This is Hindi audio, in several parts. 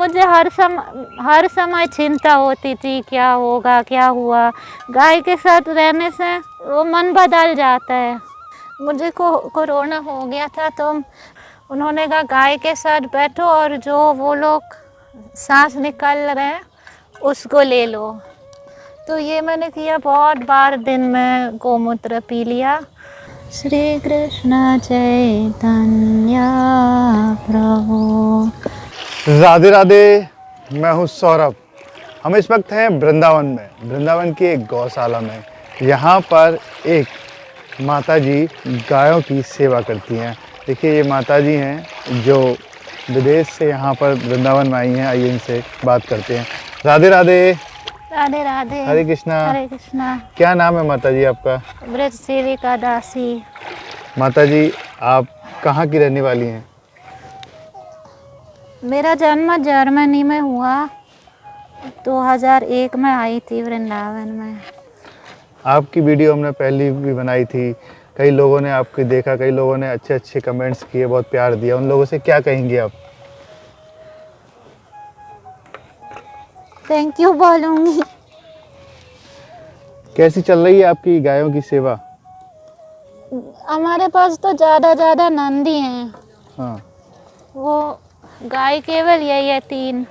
मुझे हर समय चिंता होती थी, क्या होगा क्या हुआ। गाय के साथ रहने से वो मन बदल जाता है। मुझे कोरोना हो गया था तो उन्होंने कहा गाय के साथ बैठो और जो वो लोग सांस निकाल रहे हैं उसको ले लो। तो ये मैंने किया, बहुत बार दिन में गोमूत्र पी लिया। श्री कृष्ण चैतन्य प्रभु। राधे राधे। मैं हूँ सौरभ। हम इस वक्त हैं वृंदावन में, वृंदावन की एक गौशाला में। यहाँ पर एक माता जी गायों की सेवा करती हैं। देखिए ये माता जी हैं जो विदेश से यहाँ पर वृंदावन में आई हैं। आइए इनसे बात करते हैं। राधे राधे। राधे राधे। हरे कृष्णा। हरे कृष्णा। क्या नाम है माता जी आपका? ब्रज सेविका दासी। माता जी आप कहाँ की रहने वाली हैं? मेरा जन्म जर्मनी में हुआ, 2001 में आई थी वृंदावन में। आपकी वीडियो हमने पहले भी बनाई थी, कई लोगों ने आपकी देखा, कई लोगों ने अच्छे अच्छे कमेंट्स किए, बहुत प्यार दिया। उन लोगों से क्या कहेंगे आप? थैंक यू बोलूँगी। कैसी चल रही है आपकी गायों की सेवा? हमारे पास तो ज़्यादा नंदी हैं। हाँ। वो गाय केवल यही है 3।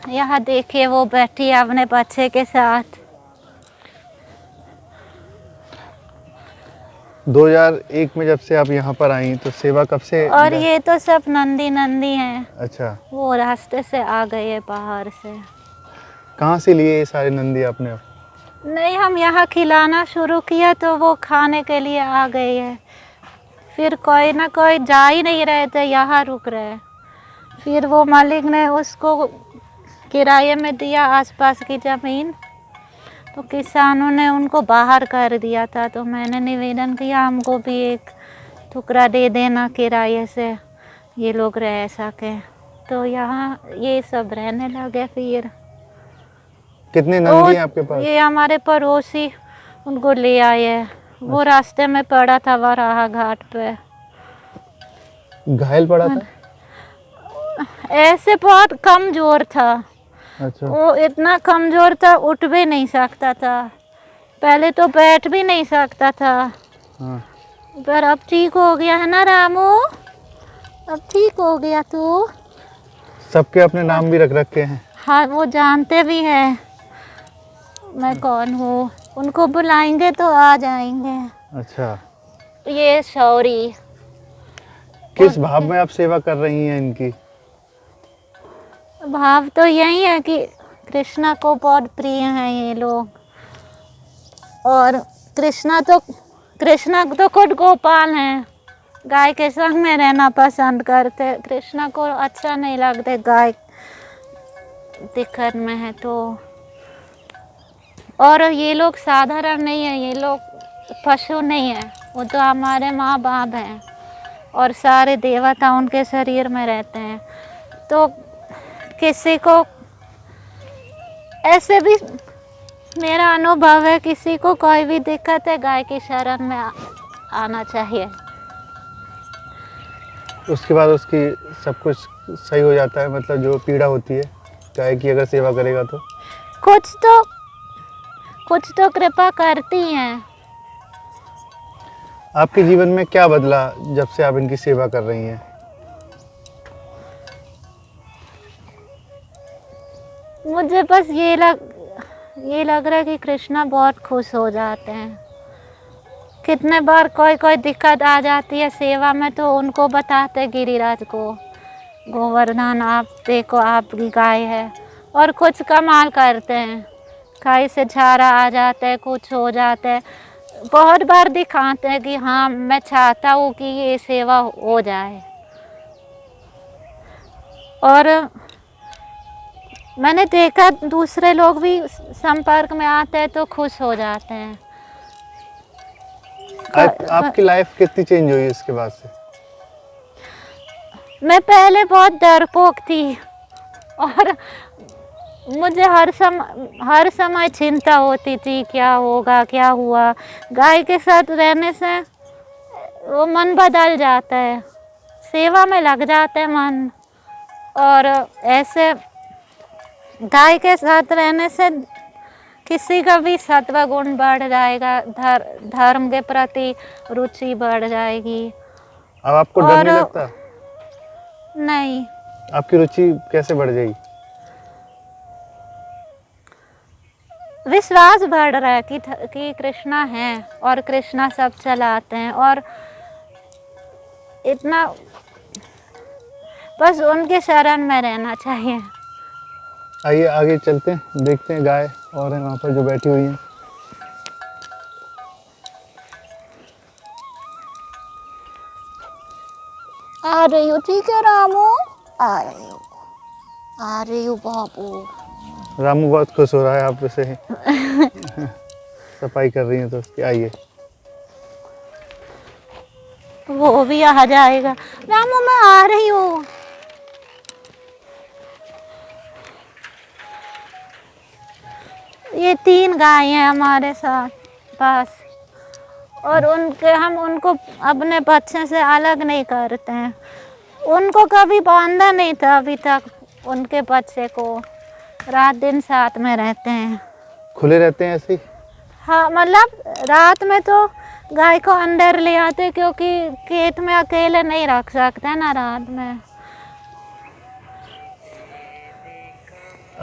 यहाँ देखिए वो बैठी है अपने बच्चे के साथ। 2001 में जब से आप यहाँ पर आई तो सेवा कब से? और ये तो सब नंदी हैं। अच्छा। वो रास्ते से आ गए हैं बाहर से। कहाँ से लिए ये सारे नंदी आपने? नहीं, हम यहाँ खिलाना शुरू किया तो वो खाने के लिए आ गए हैं। फिर कोई ना कोई जा ही नहीं रहे थे, यहाँ रुक रहे। फिर वो मालिक ने उसको किराए में दिया आसपास की ज़मीन, तो किसानों ने उनको बाहर कर दिया था। तो मैंने निवेदन किया हमको भी एक टुकड़ा दे देना किराए से, ये लोग रह सके। तो यहाँ ये सब रहने लगे। फिर कितने नंदी हैं आपके पास? ये हमारे पड़ोसी उनको ले आए हैं। वो रास्ते में पड़ा था वराहा घाट पे। घायल पड़ा था? ऐसे बहुत कमजोर था। अच्छा। वो इतना कमजोर था, उठ भी नहीं सकता था। पहले तो बैठ भी नहीं सकता था। हाँ। पर अब ठीक हो गया है ना रामू? अब ठीक हो गया तू? सबके अपने नाम भी रख रखे हैं? हाँ, वो जानते भी हैं मैं कौन हूँ। उनको बुलाएंगे तो आ जाएंगे। अच्छा। ये शौरी। किस भाव में आप सेवा कर रही हैं इनकी? भाव तो यही है कि कृष्णा को बहुत प्रिय हैं ये लोग। और कृष्णा तो खुद गोपाल हैं, गाय के संग में रहना पसंद करते। कृष्णा को अच्छा नहीं लगते गाय दिक्कत में है तो। और ये लोग साधारण नहीं है, ये लोग पशु नहीं है, वो तो हमारे माँ बाप हैं और सारे देवता उनके शरीर में रहते हैं। तो किसी को ऐसे भी मेरा अनुभव है, किसी को कोई भी दिक्कत है गाय की शरण में आना चाहिए। उसके बाद उसकी सब कुछ सही हो जाता है, मतलब जो पीड़ा होती है गाय की अगर सेवा करेगा तो? कुछ तो कृपा करती हैं। आपके जीवन में क्या बदला जब से आप इनकी सेवा कर रही हैं? मुझे बस ये लग रहा है कि कृष्णा बहुत खुश हो जाते हैं। कितने बार कोई दिक्कत आ जाती है सेवा में तो उनको बताते गिरिराज को, गोवर्धन आप देखो आपकी गाय है, और कुछ कमाल करते हैं। गाय से झारा आ जाता है, कुछ हो जाता है, बहुत बार दिखाते हैं कि हाँ मैं चाहता हूँ कि ये सेवा हो जाए। और मैंने देखा दूसरे लोग भी संपर्क में आते हैं तो खुश हो जाते हैं। आपकी लाइफ कितनी चेंज हुई इसके बाद से? मैं पहले बहुत डरपोक थी और मुझे हर समय चिंता होती थी, क्या होगा क्या हुआ। गाय के साथ रहने से वो मन बदल जाता है, सेवा में लग जाता है मन। और ऐसे गाय के साथ रहने से किसी का भी सत्व गुण बढ़ जाएगा, धर्म के प्रति रुचि बढ़ जाएगी। अब आपको डर नहीं लगता? नहीं। आपकी रुचि कैसे बढ़ जाएगी? विश्वास बढ़ रहा है कि कृष्णा है और कृष्णा सब चलाते हैं, और इतना बस उनके शरण में रहना चाहिए। आइए आगे चलते हैं, देखते हैं गाय और हैं वहाँ पर जो बैठी हुई हैं। आ रही हो? ठीक है रामू, आ रही हो, आ रही हो बाबू। रामू बहुत खुश हो रहा है आप से सफाई कर रही हैं तो उसकी। आइए, वो भी आ जाएगा। रामू मैं आ रही हूँ। ये 3 गाय हैं हमारे साथ पास, और हम उनको अपने बच्चे से अलग नहीं करते हैं। उनको कभी बांधा नहीं था अभी तक, उनके बच्चे को रात दिन साथ में रहते हैं। खुले रहते हैं ऐसे ही? हाँ, मतलब रात में तो गाय को अंदर ले आते, क्योंकि खेत में अकेले नहीं रख सकते ना रात में।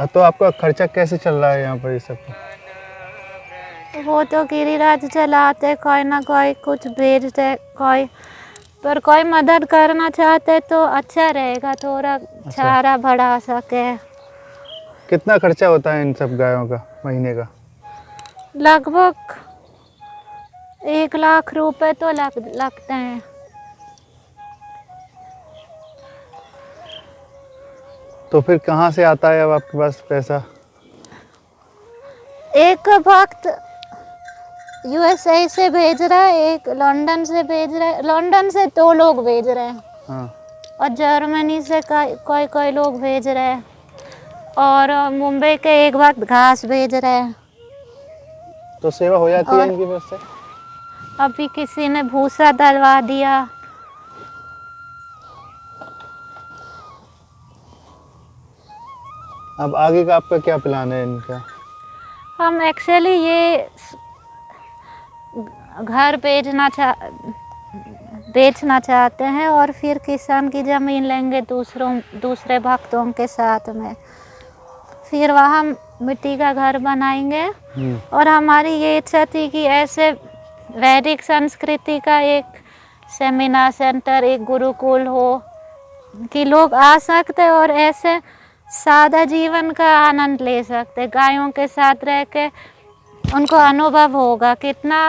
तो आपका खर्चा कैसे चल रहा है यहाँ पर ये सब? वो तो गिरिराज चलाते, कोई ना कोई कुछ भेजते, कोई पर कोई मदद करना चाहते तो अच्छा रहेगा, थोड़ा चारा बढ़ा सके। कितना खर्चा होता है इन सब गायों का महीने का? लगभग 1 लाख रुपए तो लगते हैं। तो फिर कहाँ से आता है अब आपके पास पैसा? एक वक्त यूएसए से भेज रहा है, एक लंदन से भेज रहा है। लंदन से 2 लोग भेज रहे हैं। हाँ। और जर्मनी से कोई लोग भेज रहे हैं, और मुंबई के एक वक्त घास भेज रहे हैं। तो सेवा हो जाती है इनकी वजह से? अभी किसी ने भूसा डलवा दिया। अब आगे का आपका क्या प्लान है इनका? हम एक्चुअली ये घर बेचना चाहते हैं, और फिर किसान की ज़मीन लेंगे दूसरे भक्तों के साथ में। फिर वहाँ मिट्टी का घर बनाएंगे। और हमारी ये इच्छा थी कि ऐसे वैदिक संस्कृति का एक सेमिनार सेंटर, एक गुरुकुल हो, कि लोग आ सकते और ऐसे सादा जीवन का आनंद ले सकते। गायों के साथ रह के उनको अनुभव होगा कितना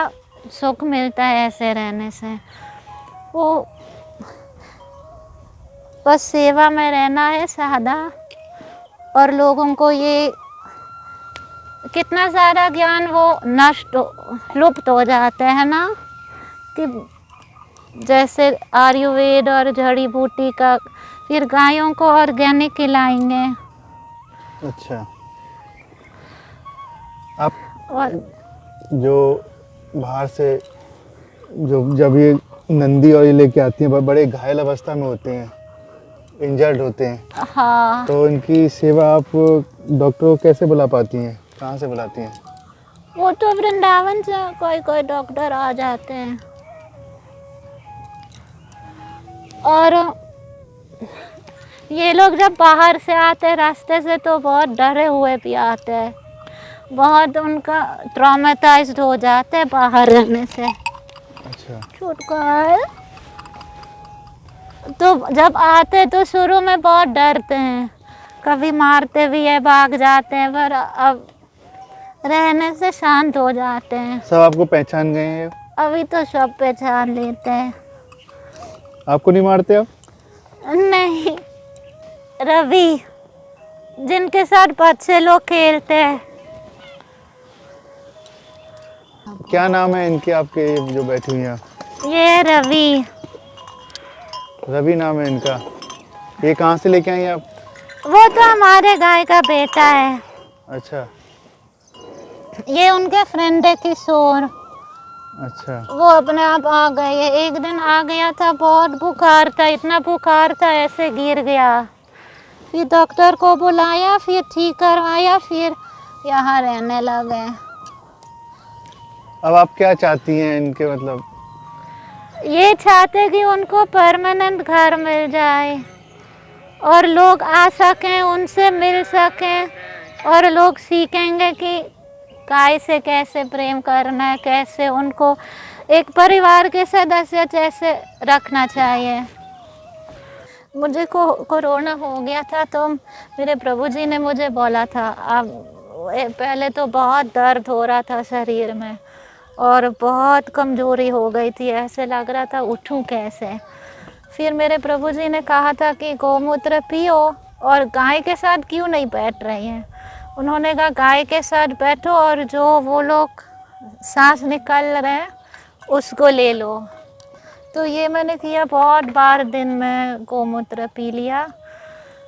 सुख मिलता है ऐसे रहने से। वो बस सेवा में रहना है सादा, और लोगों को ये कितना सारा ज्ञान वो लुप्त हो जाते हैं ना, कि जैसे आयुर्वेद और जड़ी बूटी का, फिर गायों को ऑर्गेनिक खिलाएंगे। अच्छा, आप और जो बाहर से जब ये नंदी और ये लेके आती हैं, बड़े घायल अवस्था में होते हैं, इंजर्ड होते हैं। हाँ, तो इनकी सेवा आप डॉक्टर को कैसे बुला पाती हैं? कहाँ से बुलाती हैं? वो तो वृंदावन से कोई डॉक्टर आ जाते हैं। और ये लोग जब बाहर से आते हैं रास्ते से तो बहुत डरे हुए भी आते हैं, बहुत उनका ट्रॉमेटाइज्ड हो जाते हैं बाहर रहने से। अच्छा। छुटका है तो जब आते तो शुरू में बहुत डरते हैं, कभी मारते भी है, भाग जाते हैं, पर अब रहने से शांत हो जाते हैं। सब आपको पहचान गए हैं? अभी तो सब पहचान लेते हैं। आपको नहीं मारते अब? नहीं, रवि जिनके साथ बच्चे लोग खेलते हैं। क्या नाम है इनके, आपके जो बैठी हुई हैं? ये रवि। रवि नाम है इनका। ये कहाँ से लेके आई आप? वो तो हमारे गाय का बेटा है। अच्छा। ये उनके फ्रेंड है किशोर। अच्छा। वो अपने आप आ गए। एक दिन आ गया था, बहुत बुखार था, इतना बुखार था ऐसे गिर गया, फिर डॉक्टर को बुलाया, फिर ठीक करवाया, फिर यहाँ रहने लगे। अब आप क्या चाहती हैं इनके मतलब? ये चाहते कि उनको परमानेंट घर मिल जाए और लोग आ सकें, उनसे मिल सकें, और लोग सीखेंगे कि गाय से कैसे प्रेम करना है, कैसे उनको एक परिवार के सदस्य जैसे रखना चाहिए। मुझे कोरोना हो गया था तो मेरे प्रभु जी ने मुझे बोला था, अब पहले तो बहुत दर्द हो रहा था शरीर में और बहुत कमज़ोरी हो गई थी, ऐसे लग रहा था उठूं कैसे। फिर मेरे प्रभु जी ने कहा था कि गौमूत्र पियो और गाय के साथ क्यों नहीं बैठ रही हैं। उन्होंने कहा गाय के साथ बैठो और जो वो लोग सांस निकाल रहे हैं उसको ले लो। तो ये मैंने किया, बहुत बार दिन में गौमूत्र पी लिया।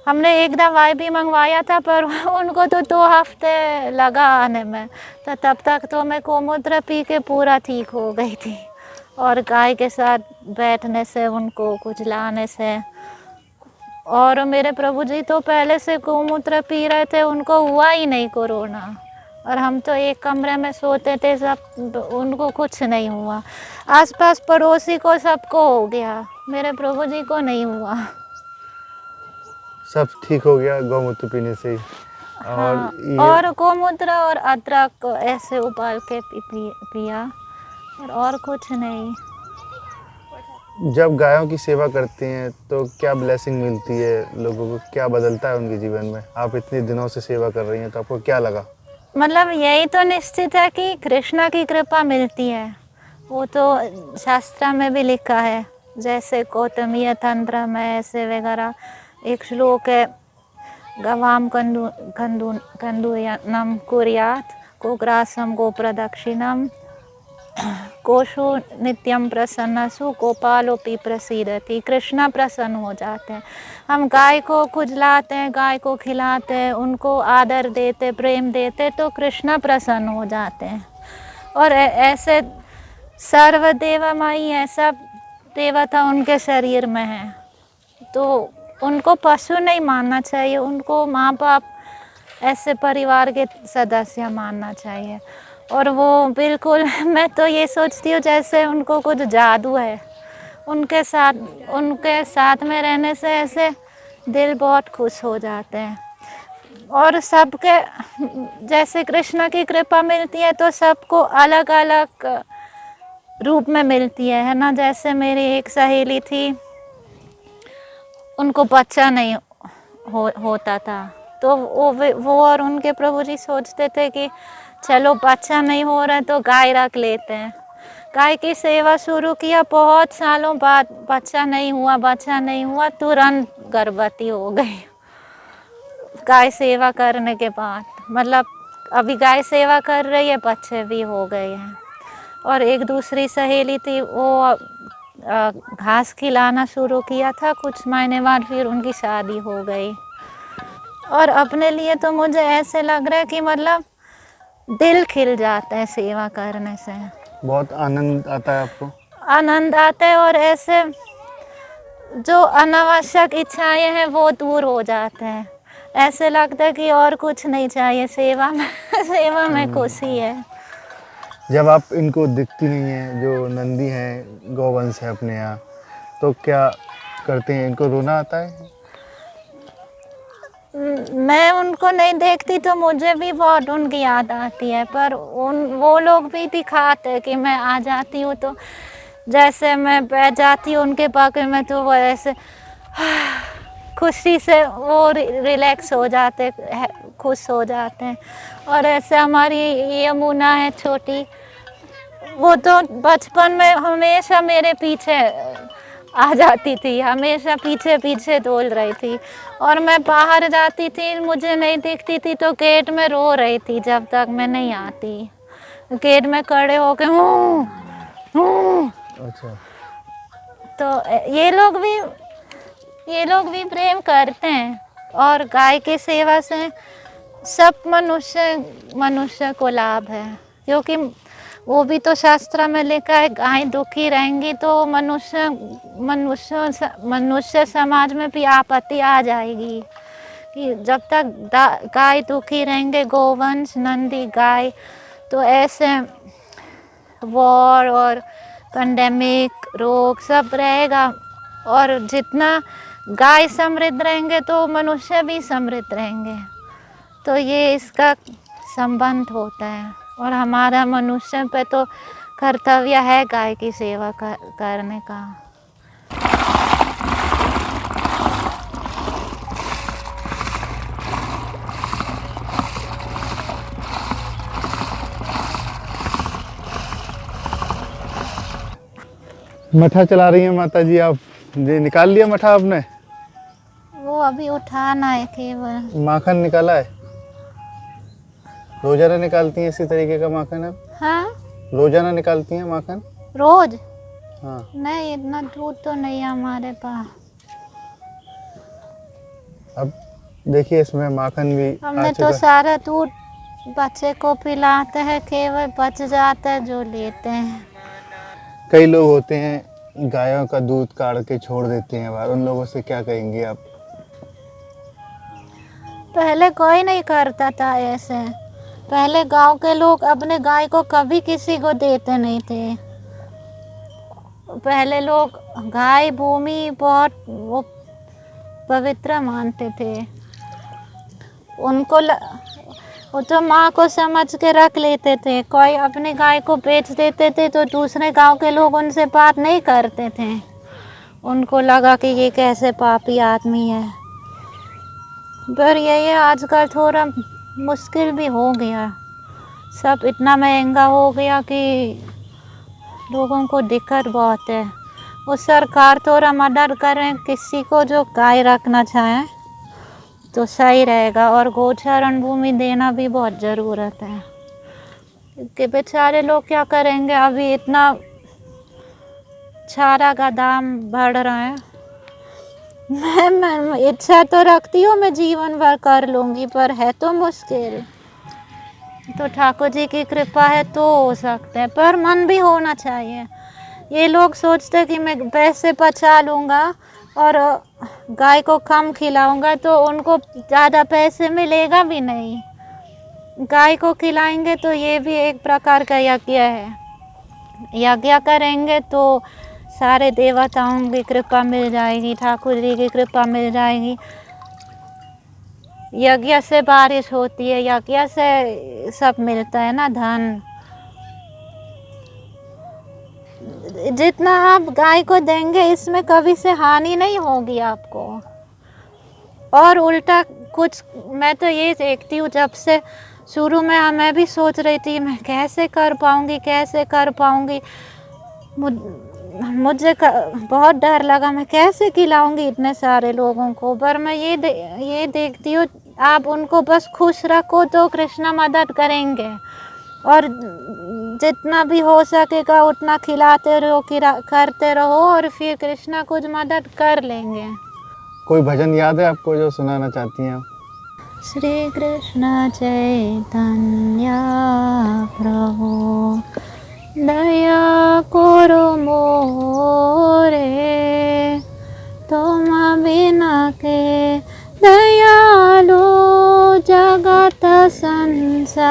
हमने एक दवाई भी मंगवाया था पर उनको तो 2 हफ्ते लगा आने में, तो तब तक तो मैं गौमूत्र पी के पूरा ठीक हो गई थी। और गाय के साथ बैठने से, उनको कुचलाने से, और मेरे प्रभु जी तो पहले से गौमूत्र पी रहे थे, उनको हुआ ही नहीं कोरोना। और हम तो एक कमरे में सोते थे सब, उनको कुछ नहीं हुआ। आसपास पड़ोसी को सबको हो गया, मेरे प्रभु जी को नहीं हुआ। सब ठीक हो गया गौमूत्र पीने से ही? हाँ, ये और गौमूत्र और अदरक ऐसे उबाल के पिया, और कुछ नहीं। जब गायों की सेवा करती हैं तो क्या ब्लेसिंग मिलती है लोगों को, क्या बदलता है उनके जीवन में? आप इतने दिनों से सेवा कर रही हैं तो आपको क्या लगा? मतलब यही तो निश्चित है कि कृष्णा की कृपा मिलती है, वो तो शास्त्र में भी लिखा है, जैसे गौतमीय तंत्र में ऐसे वगैरह एक श्लोक है, गवाम कंदूयनम कुर्यात गोग्रासम गोप्रदक्षिणम गोषु नित्यम प्रसन्नसु गोपालोपि प्रसीदति। कृष्णा प्रसन्न हो जाते हैं। हम गाय को कुचलाते हैं, गाय को खिलाते हैं, उनको आदर देते, प्रेम देते, तो कृष्णा प्रसन्न हो जाते हैं। और ऐसे सर्वदेवमयी है, सब देवता उनके शरीर में है, तो उनको पशु नहीं मानना चाहिए, उनको माँ बाप ऐसे परिवार के सदस्य मानना चाहिए। और वो बिल्कुल मैं तो ये सोचती हूँ जैसे उनको कुछ जादू है, उनके साथ में रहने से ऐसे दिल बहुत खुश हो जाते हैं। और सबके जैसे कृष्ण की कृपा मिलती है तो सबको अलग अलग रूप में मिलती है ना। जैसे मेरी एक सहेली थी, उनको बच्चा नहीं होता था, तो वो और उनके प्रभु जी सोचते थे कि चलो बच्चा नहीं हो रहा है तो गाय रख लेते हैं। गाय की सेवा शुरू किया, बहुत सालों बाद बच्चा नहीं हुआ, तुरंत गर्भवती हो गई गाय सेवा करने के बाद। मतलब अभी गाय सेवा कर रही है, बच्चे भी हो गए हैं। और एक दूसरी सहेली थी, वो घास खिलाना शुरू किया था, कुछ महीने बाद फिर उनकी शादी हो गई। और अपने लिए तो मुझे ऐसे लग रहा है कि मतलब दिल खिल जाता है सेवा करने से, बहुत आनंद आता है आपको? आनंद आता है, और ऐसे जो अनावश्यक इच्छाएं हैं वो दूर हो जाते हैं। ऐसे लगता है कि और कुछ नहीं चाहिए, सेवा में खुशी है। जब आप इनको दिखती नहीं हैं, जो नंदी हैं, गौवंश है अपने यहाँ, तो क्या करते हैं? इनको रोना आता है? मैं उनको नहीं देखती तो मुझे भी बहुत उनकी याद आती है, पर वो लोग भी दिखाते हैं कि मैं आ जाती हूँ, तो जैसे मैं बैठ जाती हूँ उनके बगल में तो वो ऐसे खुशी से वो रिलैक्स हो जाते हैं, खुश हो जाते हैं। और ऐसे हमारी यमुना है छोटी, वो तो बचपन में हमेशा मेरे पीछे आ जाती थी, हमेशा पीछे पीछे दौड़ रही थी। और मैं बाहर जाती थी, मुझे नहीं दिखती थी तो गेट में रो रही थी जब तक मैं नहीं आती, गेट में खड़े होके अच्छा। तो ये लोग भी प्रेम करते हैं। और गाय की सेवा से सब मनुष्य को लाभ है, क्योंकि वो भी तो शास्त्र में लिखा है, गाय दुखी रहेंगी तो मनुष्य समाज में भी आपत्ति आ जाएगी। कि जब तक गाय दुखी रहेंगे, गोवंश नंदी गाय, तो ऐसे वॉर और पेंडेमिक रोग सब रहेगा। और जितना गाय समृद्ध रहेंगे तो मनुष्य भी समृद्ध रहेंगे। तो ये इसका संबंध होता है। और हमारा मनुष्य पे तो कर्तव्य है गाय की सेवा करने का। मठा चला रही हैं माता जी आप? ये निकाल लिया मठा आपने? वो अभी उठाना है केवल। माखन निकाला है? रोजाना निकालती हैं इसी तरीके का माखन आप? हाँ, रोजाना निकालती हैं माखन? रोज? हाँ। नहीं, इतना दूध तो नहीं है हमारे पास। अब देखिए इसमें माखन भी हमने आ तो चुका। सारा दूध बच्चे को पिलाते हैं, केवल बच जाता है जो लेते हैं। कई लोग होते हैं गायों का दूध काढ़ के छोड़ देते हैं बाहर, उन लोगों से क्या कहेंगे आप? पहले कोई नहीं करता था ऐसे। पहले गांव के लोग अपने गाय को कभी किसी को देते नहीं थे। पहले लोग गाय भूमि बहुत वो पवित्र मानते थे। उनको वो तो माँ को समझ के रख लेते थे। कोई अपने गाय को बेच देते थे तो दूसरे गांव के लोग उनसे बात नहीं करते थे। उनको लगा कि ये कैसे पापी आदमी है। पर ये आजकल थोड़ा मुश्किल भी हो गया। सब इतना महंगा हो गया कि लोगों को दिक्कत बहुत है। वो सरकार थोड़ा मदद करें किसी को जो गाय रखना चाहे तो सही रहेगा। और गोचरण भूमि देना भी बहुत ज़रूरत है, क्योंकि बेचारे लोग क्या करेंगे। अभी इतना चारा का दाम बढ़ रहा है। मैं इच्छा तो रखती हूँ मैं जीवन भर कर लूँगी, पर है तो मुश्किल। तो ठाकुर जी की कृपा है तो हो सकते हैं, पर मन भी होना चाहिए। ये लोग सोचते हैं कि मैं पैसे बचा लूँगा और गाय को कम खिलाऊंगा तो उनको ज़्यादा पैसे मिलेगा भी नहीं। गाय को खिलाएंगे तो ये भी एक प्रकार का यज्ञ है। यज्ञ करेंगे तो सारे देवताओं की कृपा मिल जाएगी, ठाकुर जी की कृपा मिल जाएगी। यज्ञ से बारिश होती है, यज्ञ से सब मिलता है ना, धन। जितना आप गाय को देंगे इसमें कभी से हानि नहीं होगी आपको। और उल्टा कुछ मैं तो ये देखती हूँ, जब से शुरू में मैं भी सोच रही थी मैं कैसे कर पाऊँगी। मुझे बहुत डर लगा मैं कैसे खिलाऊंगी इतने सारे लोगों को। पर मैं ये देखती हूँ आप उनको बस खुश रखो तो कृष्णा मदद करेंगे। और जितना भी हो सकेगा उतना खिलाते रहो, करते रहो, और फिर कृष्णा कुछ मदद कर लेंगे। कोई भजन याद है आपको जो सुनाना चाहती हैं आप? श्री कृष्ण चैतन्य प्रभु दया करो मोरे, तुम बिना के दयालु जगत संसारे।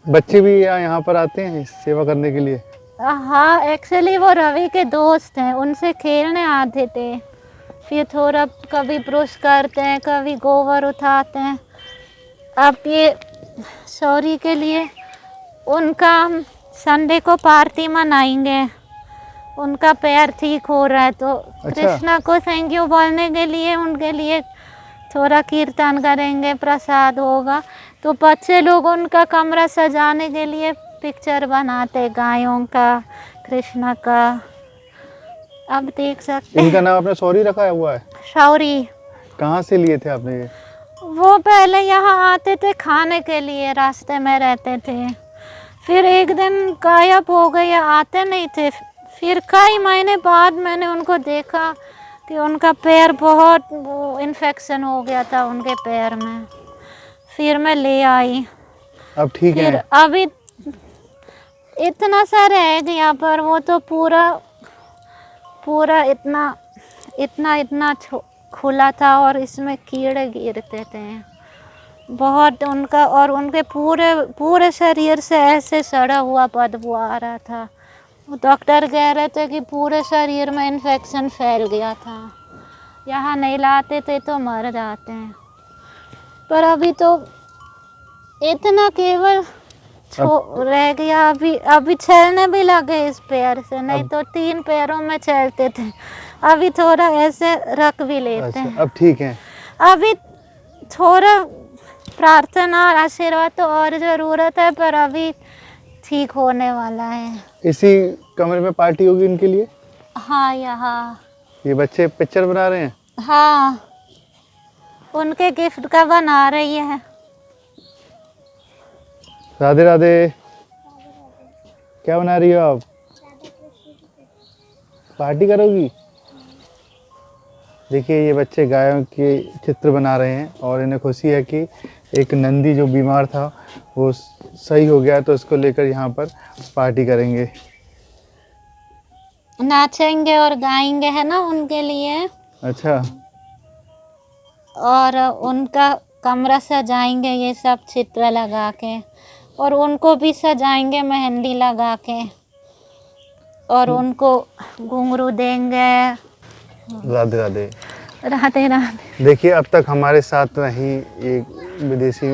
बच्चे भी यहाँ पर आते हैं सेवा करने के लिए? हाँ, एक्चुअली वो रवि के दोस्त हैं, उनसे खेलने आते थे। फिर थोड़ा कभी ब्रश करते हैं, कभी गोबर उठाते हैं। अब ये सॉरी के लिए उनका संडे को पार्टी मनाएंगे। उनका पैर ठीक हो रहा है तो कृष्णा को थैंक यू बोलने के लिए उनके लिए थोड़ा कीर्तन करेंगे, प्रसाद होगा। तो बच्चे लोग उनका कमरा सजाने के लिए पिक्चर बनाते गायों का, कृष्णा का। अब देख सकते हैं। इनका नाम आपने सॉरी रखा हुआ है? शौरी। कहाँ से लिए थे आपने ये? वो पहले यहाँ आते थे खाने के लिए, रास्ते में रहते थे। फिर एक दिन गायब हो गए, आते नहीं थे। फिर कई महीने बाद मैंने उनको देखा कि उनका पैर बहुत इन्फेक्शन हो गया था उनके पैर में। फिर मैं ले आई। अब ठीक है? फिर अभी इतना सा रह गया, पर वो तो पूरा इतना खुला था और इसमें कीड़े गिरते थे बहुत। उनका और उनके पूरे पूरे शरीर से ऐसे सड़ा हुआ बदबू आ रहा था। डॉक्टर कह रहे थे कि पूरे शरीर में इन्फेक्शन फैल गया था, यहाँ नहीं लाते थे तो मर जाते हैं। पर अभी तो इतना केवल रह गया। अभी छेलने भी लगे इस पैर से, नहीं तो 3 पैरों में छेलते थे, अभी थोड़ा ऐसे रख भी लेते हैं। अब ठीक है। अभी थोड़ा प्रार्थना और आशीर्वाद तो और ज़रूरत है, पर अभी ठीक होने वाला है। इसी कमरे में पार्टी होगी इनके लिए? हाँ, यहाँ ये बच्चे पिक्चर बना रहे हैं? हाँ, उनके गिफ्ट का बना रही है। राधे राधे। क्या बना रही हो आप? पार्टी करोगी? देखिए ये बच्चे गायों के चित्र बना रहे हैं और इन्हें खुशी है कि एक नंदी जो बीमार था वो सही हो गया, तो इसको लेकर यहाँ पर पार्टी करेंगे, नाचेंगे और गाएंगे, है ना, उनके लिए। अच्छा। और उनका कमरा सजाएंगे ये सब चित्र लगा के, और उनको भी सजाएंगे मेहंदी लगा के, और उनको घुंघरू देंगे। राधे राधे। राधे राधे। देखिए अब तक हमारे साथ रही एक विदेशी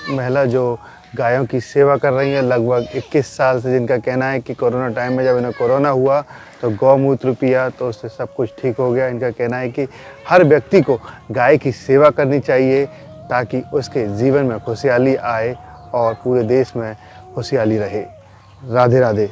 महिला जो गायों की सेवा कर रही है लगभग 21 साल से, जिनका कहना है कि कोरोना टाइम में जब इन्हें कोरोना हुआ तो गौमूत्र पिया तो उससे सब कुछ ठीक हो गया। इनका कहना है कि हर व्यक्ति को गाय की सेवा करनी चाहिए ताकि उसके जीवन में खुशहाली आए और पूरे देश में खुशहाली रहे। राधे राधे।